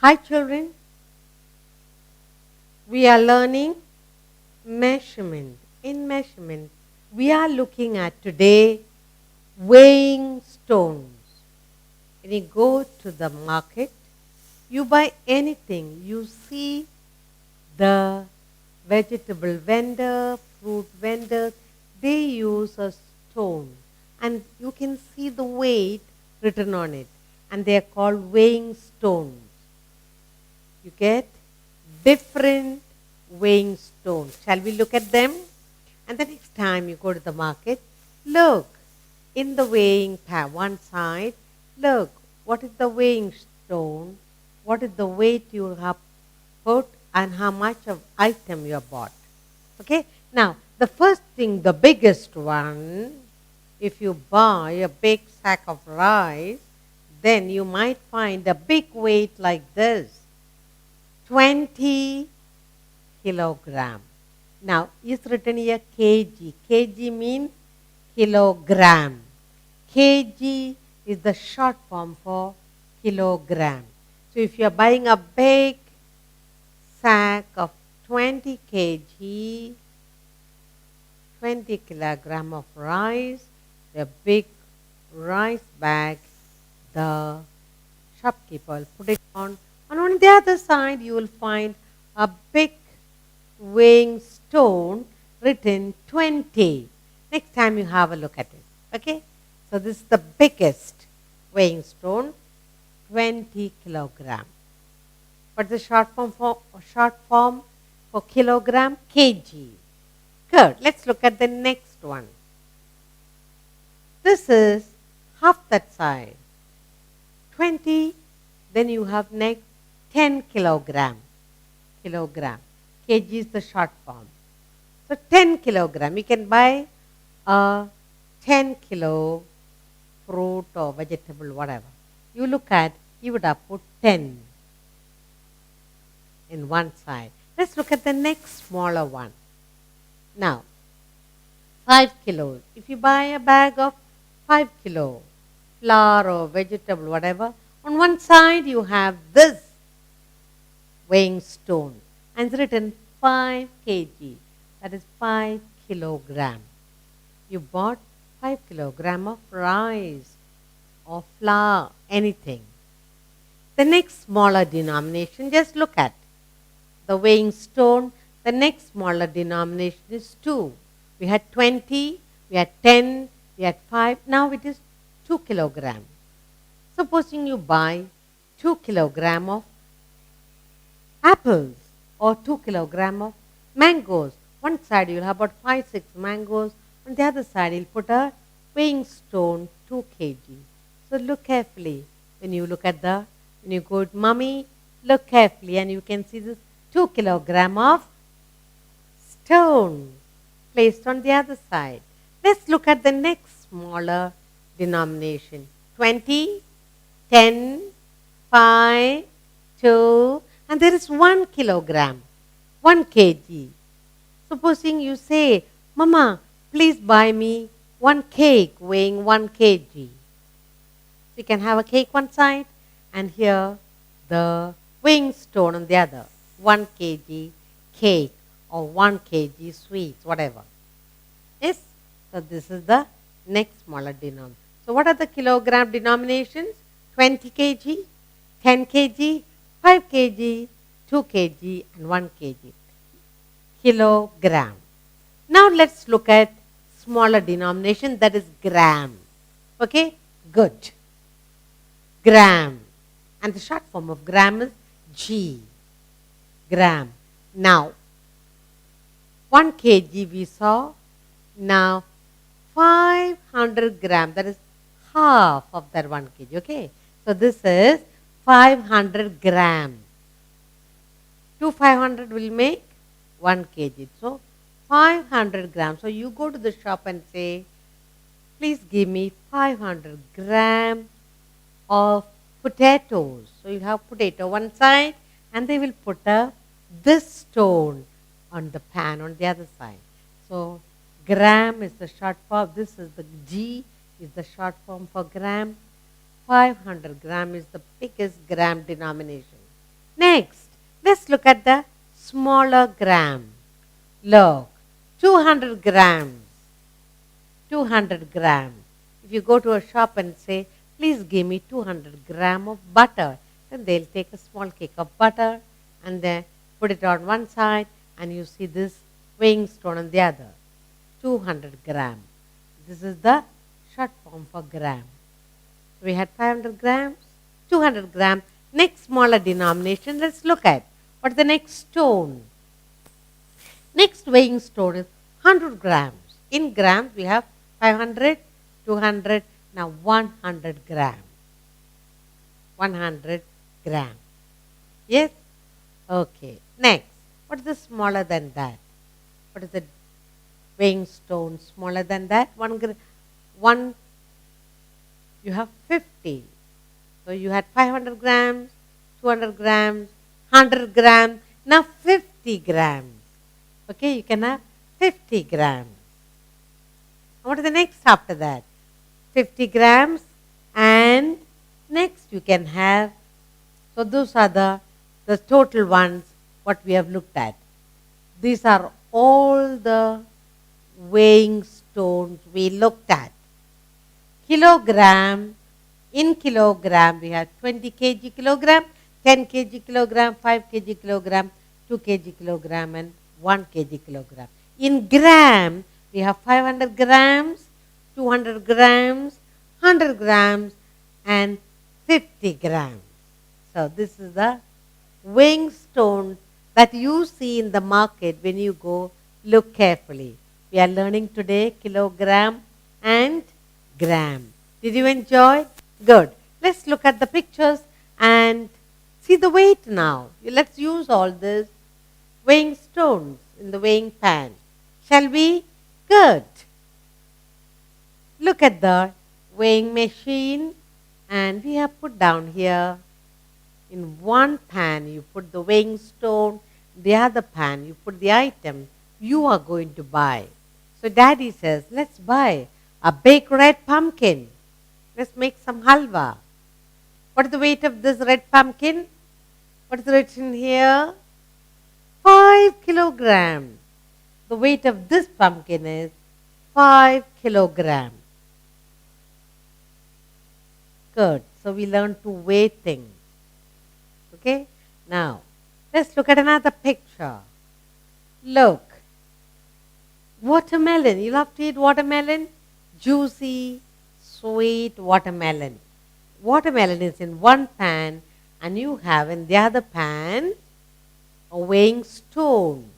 Hi children, we are learning measurement. In measurement, we are looking at today weighing stones. When you go to the market, you buy anything, you see the vegetable vendor, fruit vendors, they use a stone and you can see the weight written on it and they are called weighing stones. You get different weighing stones. Shall we look at them? And the next time you go to the market, look in the weighing pan, one side, look what is the weighing stone, what is the weight you have put, and how much of item you have bought. Okay? Now, the first thing, the biggest one, if you buy a big sack of rice, then you might find a big weight like this, 20 kilogram. Now, it's written here kg. Kg means kilogram. Kg is the short form for kilogram. So, if you are buying a big sack of 20 kg, 20 kilogram of rice, the big rice bag, the shopkeeper will put it on. And on the other side, you will find a big weighing stone written 20. Next time you have a look at it. Okay? So this is the biggest weighing stone, 20 kilogram. What's the short form for kilogram? Kg. Good. Let's look at the next one. This is half that size. 20. Then you have next 10 kilogram. Kilogram. Kg is the short form. So 10 kilogram. You can buy a 10 kilo fruit or vegetable, whatever. You look at, you would have put 10 in one side. Let's look at the next smaller one. Now, 5 kilos. If you buy a bag of 5 kilo flour or vegetable, whatever, on one side you have this weighing stone and it's written 5 kg. That is 5 kilogram. You bought 5 kilogram of rice or flour, anything. The next smaller denomination, just look at the weighing stone. The next smaller denomination is 2. We had 20, we had 10, we had 5. Now it is 2 kilogram. Supposing you buy 2 kilogram of apples or 2 kilogram of mangoes. One side you'll have about 5-6 mangoes. On the other side you'll put a weighing stone 2 kg. So look carefully when you look at when you go to mommy, look carefully and you can see this 2 kilogram of stone placed on the other side. Let's look at the next smaller denomination. 20, 10, 5, 2, and there is 1 kilogram, 1 kg. Supposing you say, Mama, please buy me one cake weighing 1 kg. You can have a cake one side and here the weighing stone on the other. 1 kg cake or 1 kg sweets, whatever. Yes? So this is the next smaller denomination. So what are the kilogram denominations? 20 kg, 10 kg, 5 kg, 2 kg and 1 kg. Kilogram. Now let's look at smaller denomination, that is gram. Okay? Good. Gram. And the short form of gram is G. Gram. Now, 1 kg we saw. Now, 500 gram, that is half of that 1 kg. Okay? So this is 500 gram. 500 will make 1 kg. So 500 grams. So you go to the shop and say, please give me 500 gram of potatoes. So you have potato one side and they will put this stone on the pan on the other side. So gram is the short form. This is the G is the short form for gram. 500 gram is the biggest gram denomination. Next, let's look at the smaller gram. Look, 200 grams. 200 gram. If you go to a shop and say, please give me 200 gram of butter, then they'll take a small cake of butter and then put it on one side and you see this weighing stone on the other. 200 gram. This is the short form for gram. We had 500 grams, 200 grams. Next smaller denomination, let's look at. What's the next stone? Next weighing stone is 100 grams. In grams, we have 500, 200, now 100 grams. 100 grams. Yes? Okay. Next, what is the smaller than that? What is the weighing stone smaller than that? One, you have 50. So you had 500 grams, 200 grams, 100 grams, now 50 grams. Okay, you can have 50 grams. What is the next after that? 50 grams and next you can have, so those are the total ones what we have looked at. These are all the weighing stones we looked at. Kilogram, in kilogram we have 20 kg kilogram, 10 kg kilogram, 5 kg kilogram, 2 kg kilogram and 1 kg kilogram. In gram, we have 500 grams, 200 grams, 100 grams and 50 grams. So this is the weighing stone that you see in the market when you go look carefully. We are learning today kilogram and gram. Did you enjoy? Good. Let's look at the pictures and see the weight now. Let's use all this weighing stones in the weighing pan. Shall we? Good. Look at the weighing machine and we have put down here in one pan you put the weighing stone, the other pan you put the item you are going to buy. So daddy says, let's buy a big red pumpkin. Let's make some halwa. What is the weight of this red pumpkin? What is written here? 5 kilograms. The weight of this pumpkin is 5 kilograms. Good. So we learned to weigh things. Okay. Now, let's look at another picture. Look. Watermelon. You love to eat watermelon? Juicy, sweet watermelon. Watermelon is in one pan and you have in the other pan a weighing stone.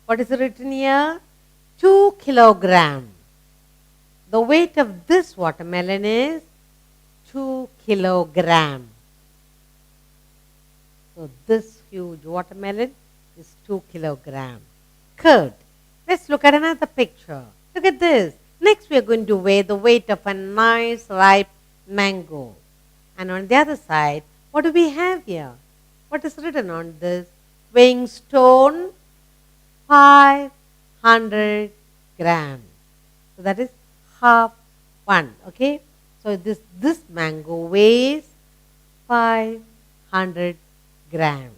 What is written here? 2 kilograms. The weight of this watermelon is 2 kilograms. So this huge watermelon is 2 kilograms. Good. Let's look at another picture. Look at this. Next we are going to weigh the weight of a nice ripe mango. And on the other side, what do we have here? What is written on this? Weighing stone, 500 grams. So that is half one. Okay. So this mango weighs 500 grams.